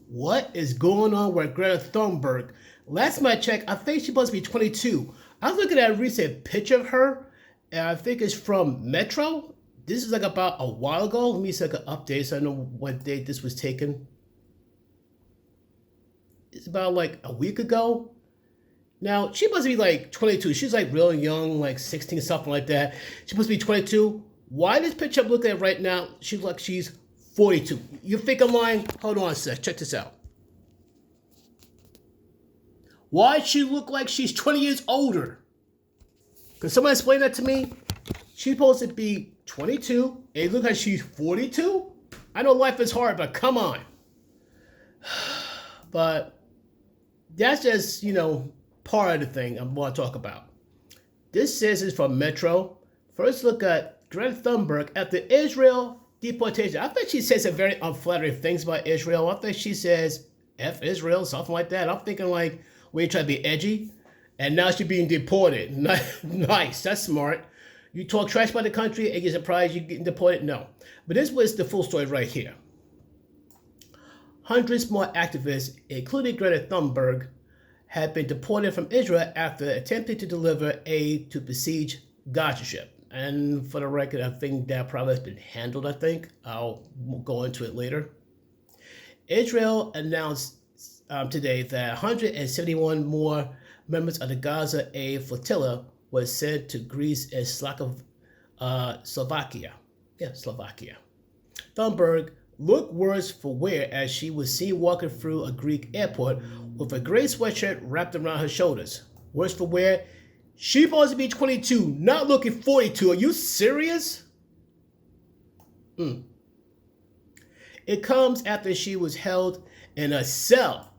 What is going on with Greta Thunberg? Last time I checked, I think she's supposed to be 22. I was looking at a recent picture of her, and I think it's from Metro. This is like about a while ago. Let me see like an update so I know what date this was taken. It's about like a week ago. Now, she must be like 22. She's like real young, like 16, something like that. She must be 22. Why this picture I'm looking at right now, she looks like she's 42. You think I'm lying? Hold on a sec. Check this out. Why she look like she's 20 years older? Could someone explain that to me? She's supposed to be 22, and it looks like she's 42? I know life is hard, but come on. But that's just, part of the thing I want to talk about. This says it's from Metro. First look at Greta Thunberg after Israel deportation. I think she says some very unflattering things about Israel. I think she says F Israel, something like that. I'm thinking like, we try to be edgy, and now she's being deported. Nice, that's smart. You talk trash about the country and you're surprised you're getting deported? No. But this was the full story right here. Hundreds more activists, including Greta Thunberg, have been deported from Israel after attempting to deliver aid to besieged Gaza Strip. And for the record, I think that probably has been handled, I think. I'll go into it later. Israel announced today that 171 more members of the Gaza aid flotilla was sent to Greece and Slovakia. Slovakia. Thunberg looked worse for wear as she was seen walking through a Greek airport with a gray sweatshirt wrapped around her shoulders. Worse for wear? She's supposed to be 22, not looking 42. Are you serious? It comes after she was held in a cell.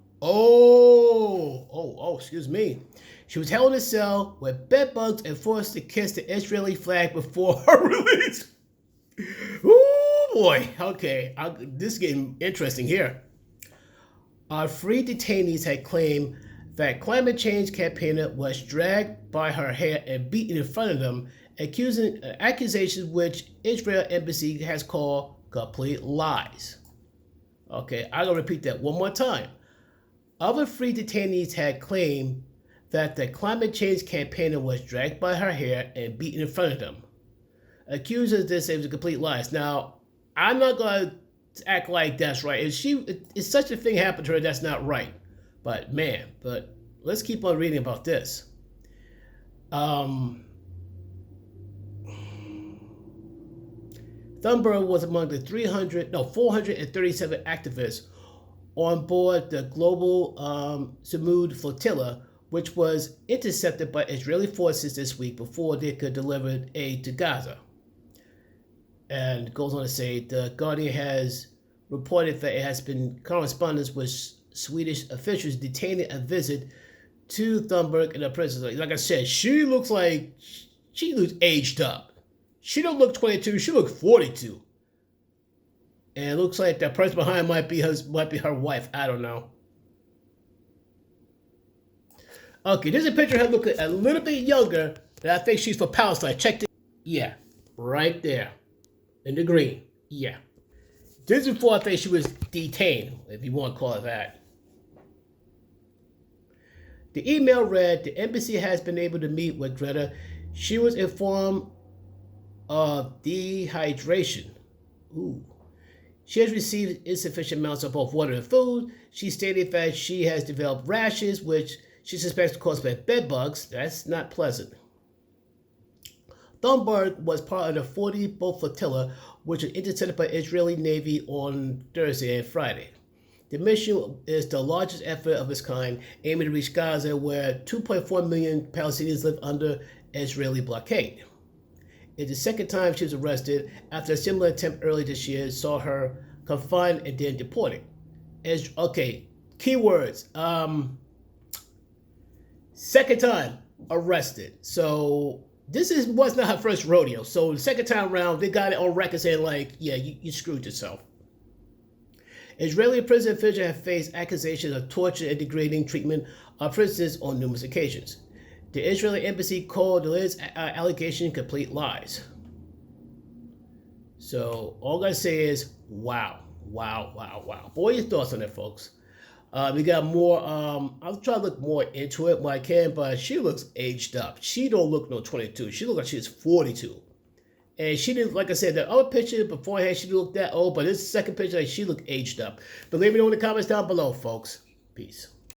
Excuse me. She was held in a cell with bed bugs and forced to kiss the Israeli flag before her release. Ooh, boy. Okay, this is getting interesting here. Our free detainees had claimed that climate change campaigner was dragged by her hair and beaten in front of them, accusing accusations which Israel embassy has called complete lies. Okay, I'm going to repeat that one more time. Other free detainees had claimed that the climate change campaigner was dragged by her hair and beaten in front of them. Accusers did say it was a complete lies. Now, I'm not going to act like that's right. If such a thing happened to her, that's not right. But let's keep on reading about this. Thunberg was among the 437 activists on board the global Samud flotilla, which was intercepted by Israeli forces this week before they could deliver aid to Gaza. And goes on to say, the Guardian has reported that it has been correspondence with Swedish officials detaining a visit to Thunberg in a prison. Like I said, she looks aged up. She don't look 22, she looks 42. And it looks like that person behind might be her wife. I don't know. Okay, there's a picture of her looking a little bit younger, and I think she's for Palestine. Check this. Yeah, right there. In the green. Yeah. This is before I think she was detained, if you want to call it that. The email read, the embassy has been able to meet with Greta. She was informed of dehydration. Ooh. She has received insufficient amounts of both water and food. She stated that she has developed rashes, which she suspects were caused by bed bugs. That's not pleasant. Thunberg was part of the 40-boat flotilla, which was intercepted by Israeli Navy on Thursday and Friday. The mission is the largest effort of its kind, aiming to reach Gaza, where 2.4 million Palestinians live under Israeli blockade. It's the second time she was arrested after a similar attempt earlier this year saw her confined and then deported. Keywords. Second time arrested. So this was not her first rodeo. So the second time around, they got it on record saying like, yeah, you screwed yourself. Israeli prison officials have faced accusations of torture and degrading treatment of prisoners on numerous occasions. The Israeli embassy called the latest allegation complete lies. So all I gotta say is, wow. Wow, wow, wow. Boy, your thoughts on that, folks? We got more. I'll try to look more into it when I can, but she looks aged up. She don't look no 22. She looks like she's 42. And she didn't, like I said, the other picture beforehand, she looked that old, but this second picture, like, she looked aged up. But let me know in the comments down below, folks. Peace.